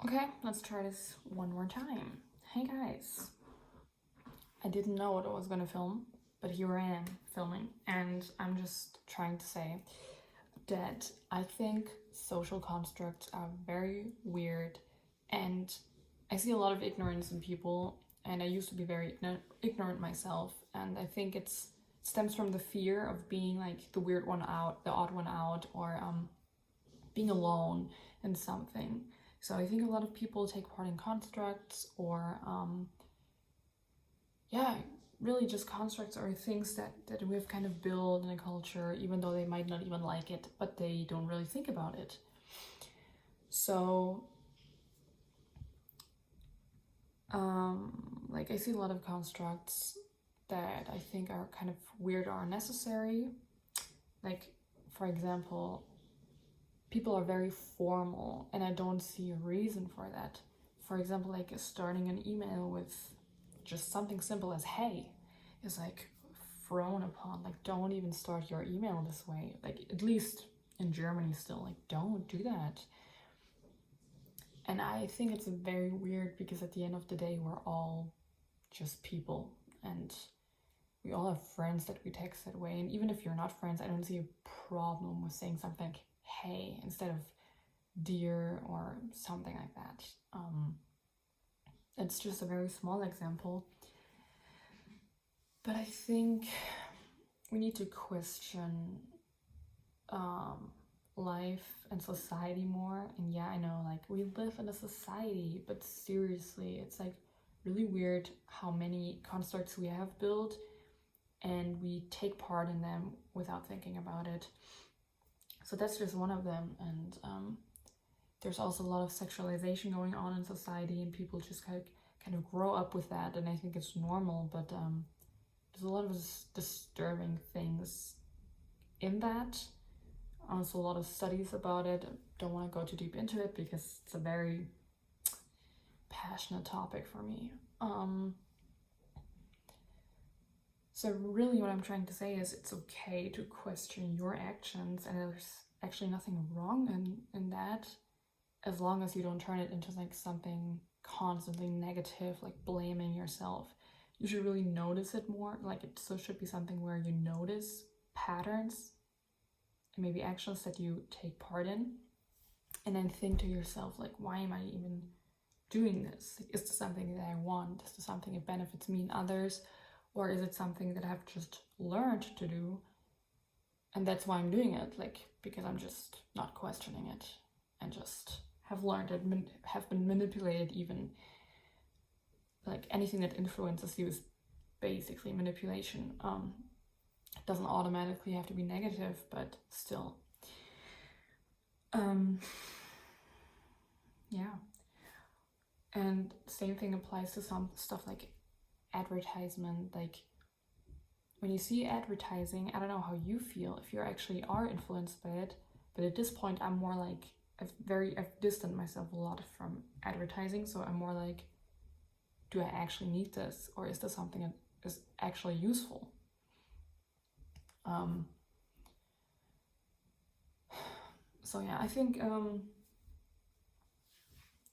Okay, let's try this one more time. Hey guys, I didn't know what I was gonna film, but here I am filming, and I'm just trying to say that I think social constructs are very weird, and I see a lot of ignorance in people, and I used to be very ignorant myself, and I think it stems from the fear of being like the weird one out, the odd one out, or being alone in something. So I think a lot of people take part in constructs or yeah, really just constructs or things that we've kind of built in a culture, even though they might not even like it, but they don't really think about it. So like I see a lot of constructs that I think are kind of weird or unnecessary. Like, for example, people are very formal and I don't see a reason for that. For example, like starting an email with just something simple as hey is like frowned upon. Like, don't even start your email this way. Like, at least in Germany still, like, don't do that. And I think it's very weird because at the end of the day, we're all just people and we all have friends that we text that way. And even if you're not friends, I don't see a problem with saying something like hey instead of dear or something like that. It's just a very small example, but I think we need to question life and society more. And yeah, I know, like, we live in a society, but seriously, it's like really weird how many constructs we have built and we take part in them without thinking about it. So that's just one of them. And there's also a lot of sexualization going on in society, and people just kind of grow up with that, and I think it's normal, but there's a lot of disturbing things in that. Also, a lot of studies about it. Don't want to go too deep into it because it's a very passionate topic for me. So really what I'm trying to say is it's okay to question your actions, and there's actually nothing wrong in that, as long as you don't turn it into like something constantly negative, like blaming yourself. You should really notice it more. Like, it still should be something where you notice patterns and maybe actions that you take part in, and then think to yourself, like, why am I even doing this? Like, is this something that I want? Is this something that benefits me and others? Or is it something that I've just learned to do and that's why I'm doing it? Like, because I'm just not questioning it and just have learned it, have been manipulated even. Like, anything that influences you is basically manipulation. It doesn't automatically have to be negative, but still. Yeah. And same thing applies to some stuff like advertisement. Like, when you see advertising, I don't know how you feel, if you actually are influenced by it, but at this point I'm more like, I've distanced myself a lot from advertising, so I'm more like, do I actually need this, or is this something that is actually useful? So yeah, I think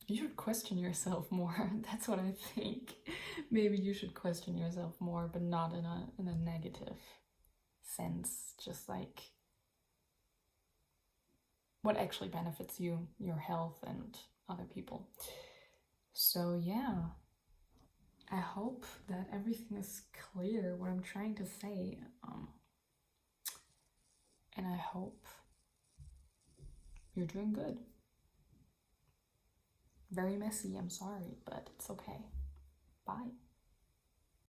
you should question yourself more. That's what I think. Maybe you should question yourself more, but not in a negative sense. Just like what actually benefits you, your health, and other people. So yeah, I hope that everything is clear what I'm trying to say. And I hope you're doing good. Very messy, I'm sorry, but it's okay. Bye.